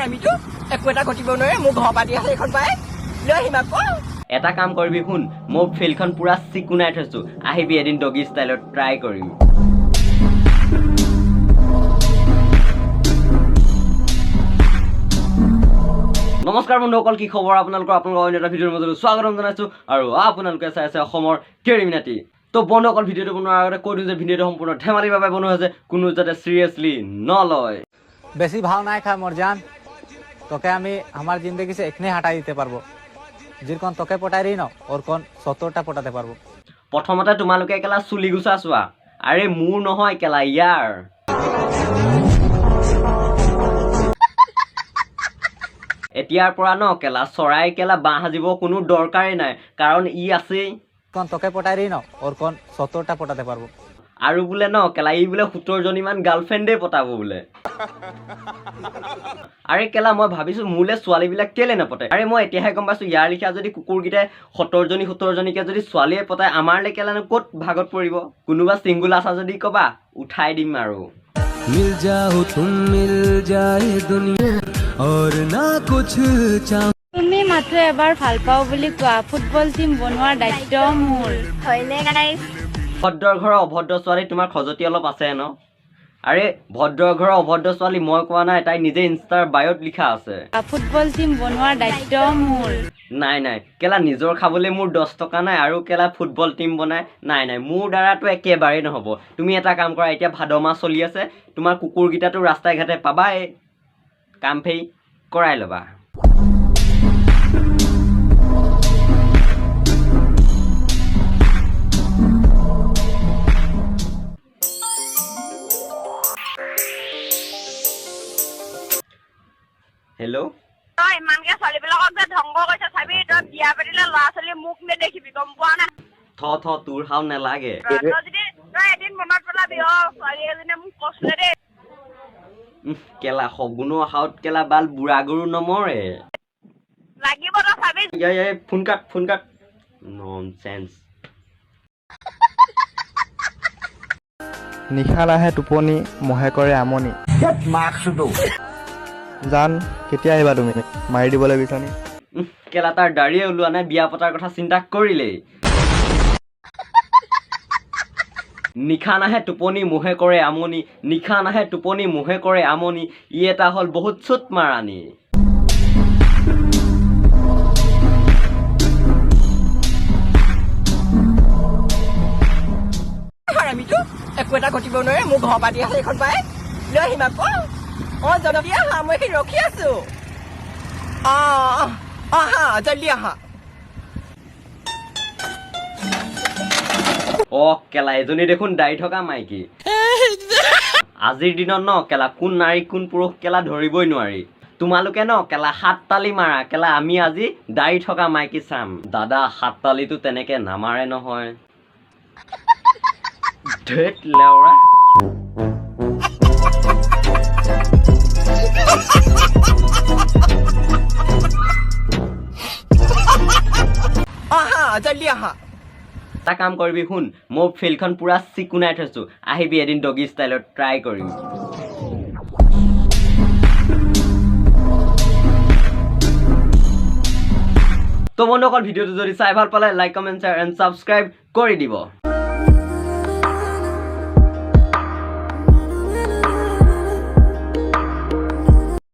আমিতো একো এটা ঘটিব নোৱাৰে মোৰ ঘৰ পাতি আছে এখন পাই লৈ আহিম আকৌ এটা কাম কৰিবি শুন মোৰ ফিল্ডখন পুৰা চিকুনাই থৈছো আহিবি এদিন ডগি ষ্টাইলত ট্ৰাই কৰিম নমস্কাৰ বন্ধুসকল কি খবৰ আপোনালোকৰ অন্য এটা ভিডিঅ'ৰ মাজলৈ স্বাগতম জনাইছো আৰু আপোনালোকে চাই আছে অসমৰ কেৰিমিনাটি তো বন্ধুসকল ভিডিঅ'টো বনোৱাৰ আগতে কৈ দিওঁ যে ভিডিঅ'টো সম্পূৰ্ণ ধেমালিৰ বাবে বনোৱা হৈছে কোনো যাতে সিৰিয়াসলি নলয় বেছি ভাও নাই খা মরজান তোকে আমি আমার জিন্দগি से এখনে হটাই দিতে পারবো যেরকম তোকে পটাই রই না ওর কোন 70টা পটাতে পারবো প্ৰথমতে তোমালোকে কেলা চুলি গুছা চোৱা আৰে মোৰ নহয় কেলা ইয়াৰ এতিয়াৰ পৰা ন কেলা চৰাই কেলা বাহ সাজিব কোনো দৰকাৰেই নাই কাৰণ ই আছে কোন তোকে পটাই ৰই না ওৰ কোন 70টা পটাতে পাৰবো আৰু বোলে ন কেলা ই বোলে 17 জনী মান গাৰ্লফ্ৰেণ্ডে পটাব বোলে আৰে কেলা মই ভাবিছো মোলে ছোৱালী বিলাক কেলে নপটাই আৰে মই এতিয়াহে গম পাইছো ইয়াৰ লিখা যদি কুকুৰগিটাই 17 জনীকে যদি ছোৱালীয়ে পটাই আমাৰলে কেলানো ক'ত ভাগত পৰিব কোনোবা সিঙ্গল আছা যদি কবা উঠাই দিম আৰু मिल जाओ तुम मिल जाए दुनिया और ना कुछ चाह তুমি মাত্ৰ এবাৰ ভাল পাও বুলি কোৱা ফুটবল টিম বনোৱাৰ দায়িত্ব মোৰ হয়নে গাইস ভদ্ৰৰ ঘৰৰ অভদ্ৰ ছোৱালী তোমাৰ খজতি অলপ আছে ন আৰে ভদ্ৰৰ ঘৰৰ অভদ্ৰ ছোৱালী মই কোৱা নাই তাই নিজে ইনষ্টাৰ বায়ত লিখা আছে ফুটবল টিম বনোৱাৰ দায়িত্ব মোৰ নাই কেলা নিজৰ খাবলৈ মোৰ 10 টকা নাই আৰু কেলা ফুটবল টিম বনাই নাই মোৰ দ্বাৰাটো একেবাৰে নহব তুমি এটা কাম কৰা এতিয়া ভাদমা চলি আছে তোমাৰ কুকুৰগিটাটো ৰাস্তাই ঘাটে পাবাই কাম ফেই কৰাই লবা হেল্ল' তই ইমানকে ছোৱালীবিলাকক যে ধ্বংস কৰিছে চাবি তই বিয়া পাতিলে ল'ৰা ছোৱালী মুখ নেদেখিবি গম পোৱা নাই থ তোৰ হাও নালাগে তই যদি তই এদিন মনত পেলাবি ছোৱালী এজনীয়ে মোক কৈছিলে দেই কেলা সগুনো হাওত কেলা বাল বুঢ়া গৰু নমৰে লাগিব তই চাবি ফোন কাট ননসেন্স নিশা লাহে টোপনি মহে কৰে আমনি জান কেতিয়া আহিবা তুমি মাৰি দিবলৈ বিচনী কেলা তাৰ দাড়িয়ে ওলোৱা নাই বিয়া পতাৰ কথা চিন্তা কৰিলেই নিশা নাহে টোপনি মোহে কৰে আমনি নিশা নাহে টোপনি মোহে কৰে আমনি ই এটা হ'ল বহুত চুট মাৰানি আমিতো একো এটা ঘটিব নোৱাৰে মোৰ ঘৰ পাতি আছে এখন পাই লৈ আহিম আকৌ জলদি আহা মই এখিনি ৰখি আছো আহা জলদি আহা কেলা এজনী দেখোন দাড়ি থকা মাইকী আজিৰ দিনত ন কেলা কোন নাৰী কোন পুৰুষ কেলা ধৰিবই নোৱাৰি তোমালোকে ন কেলা হাত তালি মাৰা কেলা আমি আজি দাড়ি থকা মাইকী চাম দাদা হাত তালিটো তেনেকে নামাৰে নহয় ধেত লেওৰা আহা জলদি আহা এটা কাম কৰিবি শুন মোৰ ফিল্ডখন পুৰা চিকুনাই থৈছো আহিবি এদিন ডগি ষ্টাইলত ট্ৰাই কৰিম তো বন্ধুসকল ভিডিঅ'টো যদি চাই ভাল পালে like comment share and subscribe কৰি দিব